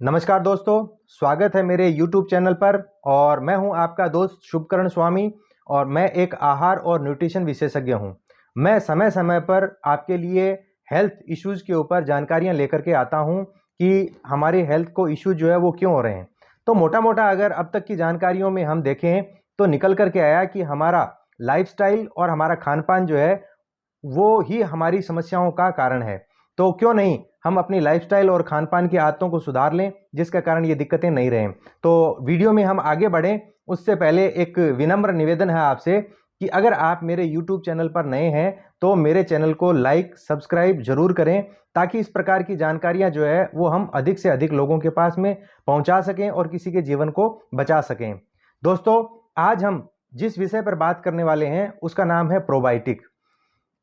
नमस्कार दोस्तों, स्वागत है मेरे YouTube चैनल पर। और मैं हूं आपका दोस्त शुभकरण स्वामी और मैं एक आहार और न्यूट्रिशन विशेषज्ञ हूं। मैं समय समय पर आपके लिए हेल्थ इश्यूज़ के ऊपर जानकारियां लेकर के आता हूं कि हमारे हेल्थ को इश्यू जो है वो क्यों हो रहे हैं। तो मोटा मोटा अगर अब तक की जानकारियों में हम देखें तो निकल कर के आया कि हमारा लाइफस्टाइल और हमारा खान पान जो है वो ही हमारी समस्याओं का कारण है। तो क्यों नहीं हम अपनी लाइफस्टाइल और खान पान की आदतों को सुधार लें, जिसके कारण ये दिक्कतें नहीं रहें। तो वीडियो में हम आगे बढ़ें उससे पहले एक विनम्र निवेदन है आपसे कि अगर आप मेरे YouTube चैनल पर नए हैं तो मेरे चैनल को लाइक सब्सक्राइब जरूर करें, ताकि इस प्रकार की जानकारियां जो है वो हम अधिक से अधिक लोगों के पास में पहुंचा सकें और किसी के जीवन को बचा सकें। दोस्तों, आज हम जिस विषय पर बात करने वाले हैं उसका नाम है प्रोबायोटिक।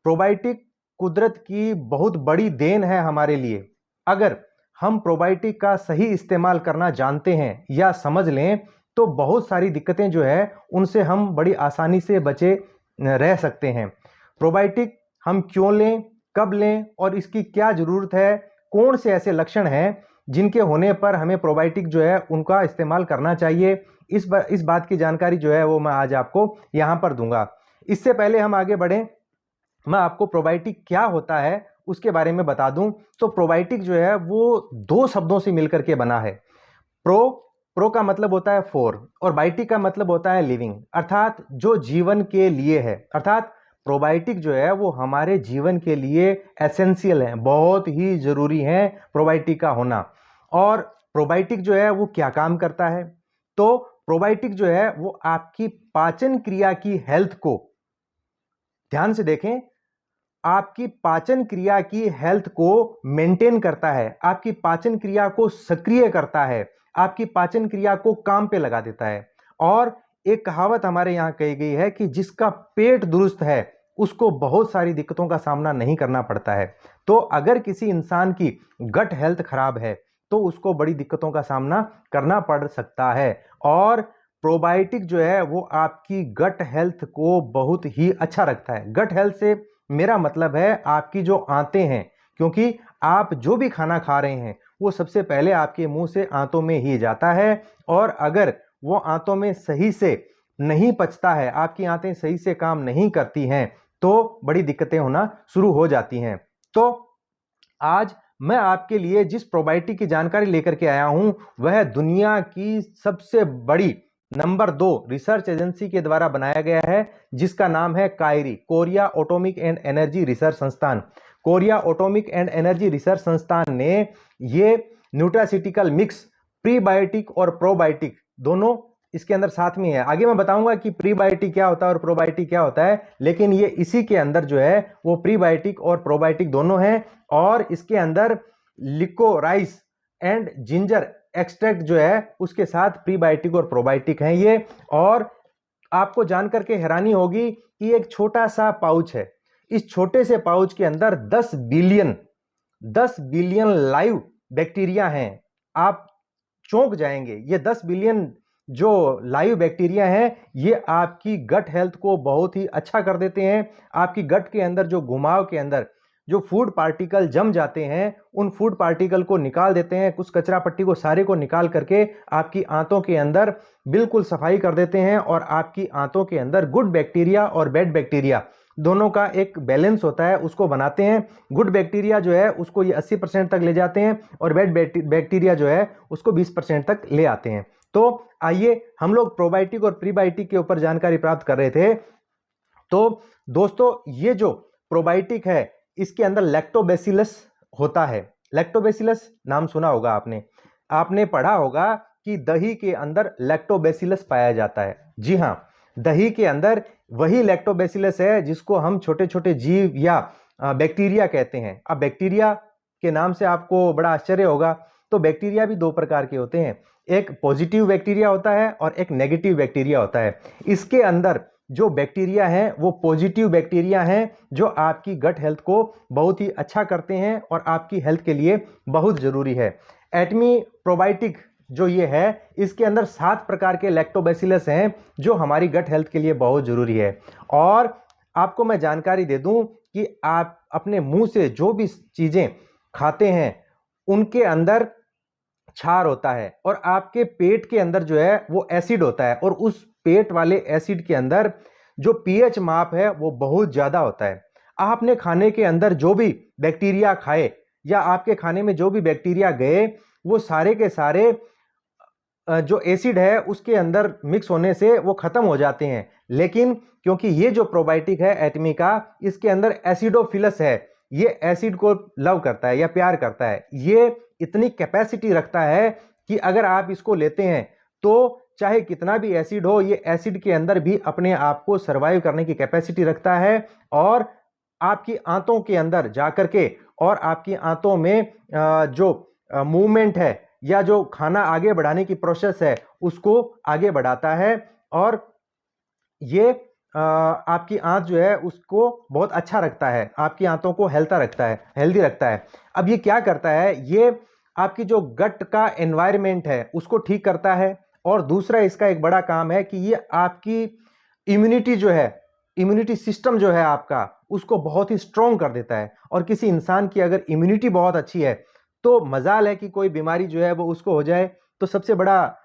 प्रोबायोटिक कुदरत की बहुत बड़ी देन है हमारे लिए। अगर हम प्रोबायोटिक का सही इस्तेमाल करना जानते हैं या समझ लें तो बहुत सारी दिक्कतें जो है उनसे हम बड़ी आसानी से बचे रह सकते हैं। प्रोबायोटिक हम क्यों लें, कब लें और इसकी क्या ज़रूरत है, कौन से ऐसे लक्षण हैं जिनके होने पर हमें प्रोबायोटिक जो है उनका इस्तेमाल करना चाहिए, इस बात की जानकारी जो है वो मैं आज आपको यहाँ पर दूंगा। इससे पहले हम आगे बढ़ें, मैं आपको प्रोबायोटिक क्या होता है उसके बारे में बता दूं। तो प्रोबायोटिक जो है वो दो शब्दों से मिलकर के बना है। प्रो प्रो का मतलब होता है फॉर और बायोटिक का मतलब होता है लिविंग, अर्थात जो जीवन के लिए है। अर्थात प्रोबायोटिक जो है वो हमारे जीवन के लिए एसेंशियल है, बहुत ही जरूरी है प्रोबायोटिक का होना। और प्रोबायोटिक जो है वो क्या काम करता है, तो प्रोबायोटिक जो है वो आपकी पाचन क्रिया की हेल्थ को, ध्यान से देखें, आपकी पाचन क्रिया की हेल्थ को मेंटेन करता है, आपकी पाचन क्रिया को सक्रिय करता है, आपकी पाचन क्रिया को काम पे लगा देता है। और एक कहावत हमारे यहां कही गई है कि जिसका पेट दुरुस्त है उसको बहुत सारी दिक्कतों का सामना नहीं करना पड़ता है। तो अगर किसी इंसान की गट हेल्थ खराब है तो उसको बड़ी दिक्कतों का सामना करना पड़ सकता है। और प्रोबायोटिक जो है वो आपकी गट हेल्थ को बहुत ही अच्छा रखता है। गट हेल्थ से मेरा मतलब है आपकी जो आंतें हैं, क्योंकि आप जो भी खाना खा रहे हैं वो सबसे पहले आपके मुंह से आंतों में ही जाता है। और अगर वो आंतों में सही से नहीं पचता है, आपकी आंतें सही से काम नहीं करती हैं, तो बड़ी दिक्कतें होना शुरू हो जाती हैं। तो आज मैं आपके लिए जिस प्रोबायोटिक की जानकारी लेकर के आया हूं वह दुनिया की सबसे बड़ी नंबर 2 रिसर्च एजेंसी के द्वारा बनाया गया है, जिसका नाम है KAERI, Korea atomic and energy research संस्थान। Korea atomic and energy research संस्थान ने ये न्यूट्रासिटिकल मिक्स प्रीबायोटिक और प्रोबायोटिक दोनों इसके अंदर साथ में है। आगे मैं बताऊंगा कि प्रीबायोटिक क्या होता है और प्रोबायोटिक क्या होता है, लेकिन ये इसी के अंदर जो है वो प्रीबायोटिक और प्रोबायोटिक दोनों हैं। और इसके अंदर लिकोराइस एंड जिंजर एक्सट्रैक्ट जो है उसके साथ प्रीबायोटिक और प्रोबायोटिक हैं ये। और आपको जानकर के हैरानी होगी कि एक छोटा सा पाउच है, इस छोटे से पाउच के अंदर 10 बिलियन लाइव बैक्टीरिया हैं। आप चौंक जाएंगे, ये 10 बिलियन जो लाइव बैक्टीरिया हैं ये आपकी गट हेल्थ को बहुत ही अच्छा कर देते हैं। आपकी गट के अंदर जो घुमाव के अंदर जो फूड पार्टिकल जम जाते हैं उन फूड पार्टिकल को निकाल देते हैं, कुछ कचरा पट्टी को सारे को निकाल करके आपकी आंतों के अंदर बिल्कुल सफाई कर देते हैं। और आपकी आंतों के अंदर गुड बैक्टीरिया और बैड बैक्टीरिया दोनों का एक बैलेंस होता है, उसको बनाते हैं। गुड बैक्टीरिया जो है उसको ये 80% तक ले जाते हैं और बैड बैक्टीरिया जो है उसको 20% तक ले आते हैं। तो आइए हम लोग प्रोबायोटिक और प्रीबायोटिक के ऊपर जानकारी प्राप्त कर रहे थे। तो दोस्तों, ये जो प्रोबायोटिक है इसके अंदर लैक्टोबैसिलस होता है। लैक्टोबैसिलस नाम सुना होगा आपने, आपने पढ़ा होगा कि दही के अंदर लैक्टोबैसिलस पाया जाता है। जी हां, दही के अंदर वही लैक्टोबैसिलस है जिसको हम छोटे छोटे जीव या बैक्टीरिया कहते हैं। अब बैक्टीरिया के नाम से आपको बड़ा आश्चर्य होगा, तो बैक्टीरिया भी दो प्रकार के होते हैं, एक पॉजिटिव बैक्टीरिया होता है और एक नेगेटिव बैक्टीरिया होता है। इसके अंदर जो बैक्टीरिया हैं वो पॉजिटिव बैक्टीरिया हैं जो आपकी गट हेल्थ को बहुत ही अच्छा करते हैं और आपकी हेल्थ के लिए बहुत जरूरी है। एटमी प्रोबायोटिक जो ये है इसके अंदर 7 प्रकार के लैक्टोबैसिलस हैं जो हमारी गट हेल्थ के लिए बहुत जरूरी है। और आपको मैं जानकारी दे दूं कि आप अपने मुंह से जो भी चीजें खाते हैं उनके अंदर क्षार होता है और आपके पेट के अंदर जो है वो एसिड होता है, और उस पेट वाले एसिड के अंदर जो पीएच माप है वो बहुत ज़्यादा होता है। आपने खाने के अंदर जो भी बैक्टीरिया खाए या आपके खाने में जो भी बैक्टीरिया गए, वो सारे के सारे जो एसिड है उसके अंदर मिक्स होने से वो खत्म हो जाते हैं। लेकिन क्योंकि ये जो प्रोबायोटिक है एटमी का, इसके अंदर एसिडोफिलस है, ये एसिड को लव करता है या प्यार करता है। ये इतनी कैपेसिटी रखता है कि अगर आप इसको लेते हैं तो चाहे कितना भी एसिड हो, ये एसिड के अंदर भी अपने आप को सर्वाइव करने की कैपेसिटी रखता है और आपकी आंतों के अंदर जाकर के और आपकी आंतों में जो मूवमेंट है या जो खाना आगे बढ़ाने की प्रोसेस है उसको आगे बढ़ाता है, और ये आपकी आंत जो है उसको बहुत अच्छा रखता है, आपकी आंतों को हेल्दी रखता है। अब ये क्या करता है, ये आपकी जो गट का एनवायरनमेंट है उसको ठीक करता है, और दूसरा इसका एक बड़ा काम है कि ये आपकी इम्यूनिटी जो है, इम्यूनिटी सिस्टम जो है आपका, उसको बहुत ही स्ट्रॉन्ग कर देता है। और किसी इंसान की अगर इम्यूनिटी बहुत अच्छी है तो मजाल है कि कोई बीमारी जो है वो उसको हो जाए तो सबसे बड़ा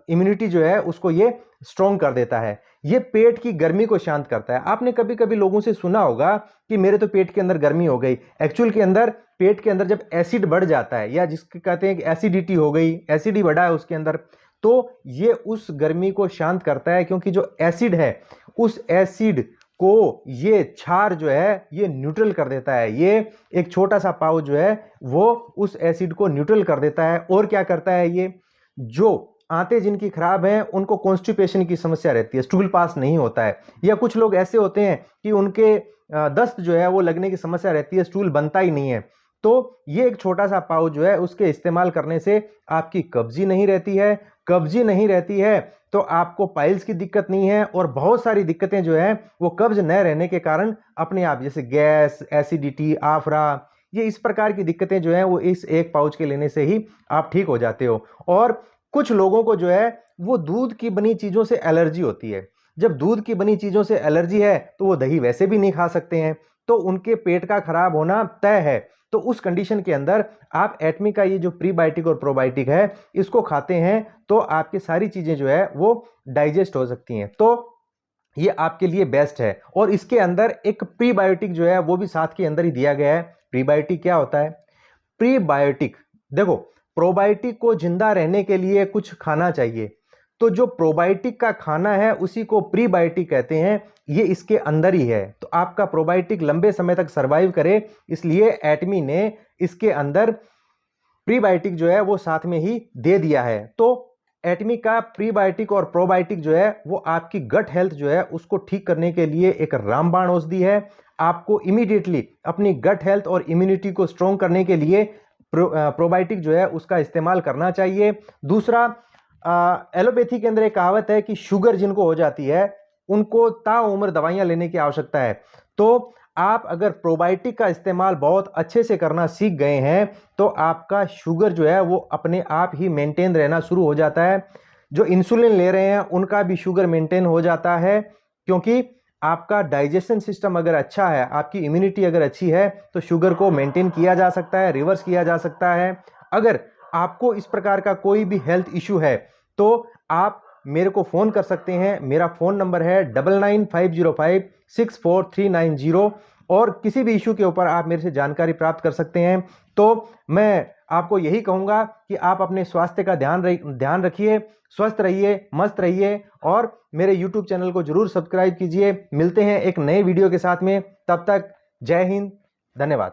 इम्यूनिटी जो है उसको ये स्ट्रॉन्ग कर देता है। ये पेट की गर्मी को शांत करता है। आपने कभी कभी लोगों से सुना होगा कि मेरे तो पेट के अंदर गर्मी हो गई। एक्चुअल के अंदर पेट के अंदर जब एसिड बढ़ जाता है या जिसके कहते हैं कि एसिडिटी हो गई, एसिड ही बढ़ा है उसके अंदर, तो ये उस गर्मी को शांत करता है, क्योंकि जो एसिड है उस एसिड को ये क्षार जो है ये न्यूट्रल कर देता है। ये एक छोटा सा पाउच जो है वो उस एसिड को न्यूट्रल कर देता है। और क्या करता है, ये जो आंतें जिनकी खराब हैं उनको कॉन्स्टिपेशन की समस्या रहती है, स्टूल पास नहीं होता है, या कुछ लोग ऐसे होते हैं कि उनके दस्त जो है वो लगने की समस्या रहती है, स्टूल बनता ही नहीं है, तो ये एक छोटा सा पाउच जो है उसके इस्तेमाल करने से आपकी कब्जी नहीं रहती है। कब्जी नहीं रहती है तो आपको पाइल्स की दिक्कत नहीं है, और बहुत सारी दिक्कतें जो है वो कब्ज न रहने के कारण अपने आप, जैसे गैस, एसिडिटी, आफरा, ये इस प्रकार की दिक्कतें जो है वो इस एक पाउच के लेने से ही आप ठीक हो जाते हो। और कुछ लोगों को जो है वो दूध की बनी चीज़ों से एलर्जी होती है। जब दूध की बनी चीज़ों से एलर्जी है तो वो दही वैसे भी नहीं खा सकते हैं, तो उनके पेट का खराब होना तय है। तो उस कंडीशन के अंदर आप एटमी का ये जो प्रीबायोटिक और प्रोबायोटिक है इसको खाते हैं तो आपकी सारी चीज़ें जो है वो डाइजेस्ट हो सकती हैं। तो ये आपके लिए बेस्ट है। और इसके अंदर एक प्रीबायोटिक जो है वो भी साथ के अंदर ही दिया गया है। प्रीबायोटिक क्या होता है? प्रीबायोटिक, देखो, प्रोबायोटिक को जिंदा रहने के लिए कुछ खाना चाहिए, तो जो प्रोबायोटिक का खाना है उसी को प्रीबायोटिक कहते हैं। ये इसके अंदर ही है, तो आपका प्रोबायोटिक लंबे समय तक सरवाइव करे, इसलिए एटमी ने इसके अंदर प्रीबायोटिक जो है वो साथ में ही दे दिया है। तो एटमी का प्रीबायोटिक और प्रोबायोटिक जो है वो आपकी गट हेल्थ जो है उसको ठीक करने के लिए एक रामबाण औषधि है। आपको इमीडिएटली अपनी गट हेल्थ और इम्यूनिटी को स्ट्रॉन्ग करने के लिए प्रोबायोटिक जो है उसका इस्तेमाल करना चाहिए। दूसरा, एलोपैथी के अंदर एक कहावत है कि शुगर जिनको हो जाती है उनको ताउम्र दवाइयां लेने की आवश्यकता है। तो आप अगर प्रोबायोटिक का इस्तेमाल बहुत अच्छे से करना सीख गए हैं तो आपका शुगर जो है वो अपने आप ही मेंटेन रहना शुरू हो जाता है। जो इंसुलिन ले रहे हैं उनका भी शुगर मेंटेन हो जाता है, क्योंकि आपका डाइजेशन सिस्टम अगर अच्छा है, आपकी इम्यूनिटी अगर अच्छी है, तो शुगर को मेंटेन किया जा सकता है, रिवर्स किया जा सकता है। अगर आपको इस प्रकार का कोई भी हेल्थ इशू है तो आप मेरे को फ़ोन कर सकते हैं। मेरा फ़ोन नंबर है 9950564390, और किसी भी इशू के ऊपर आप मेरे से जानकारी प्राप्त कर सकते हैं। तो मैं आपको यही कहूँगा कि आप अपने स्वास्थ्य का ध्यान रखिए, स्वस्थ रहिए, मस्त रहिए, और मेरे YouTube चैनल को जरूर सब्सक्राइब कीजिए। मिलते हैं एक नए वीडियो के साथ में, तब तक जय हिंद, धन्यवाद।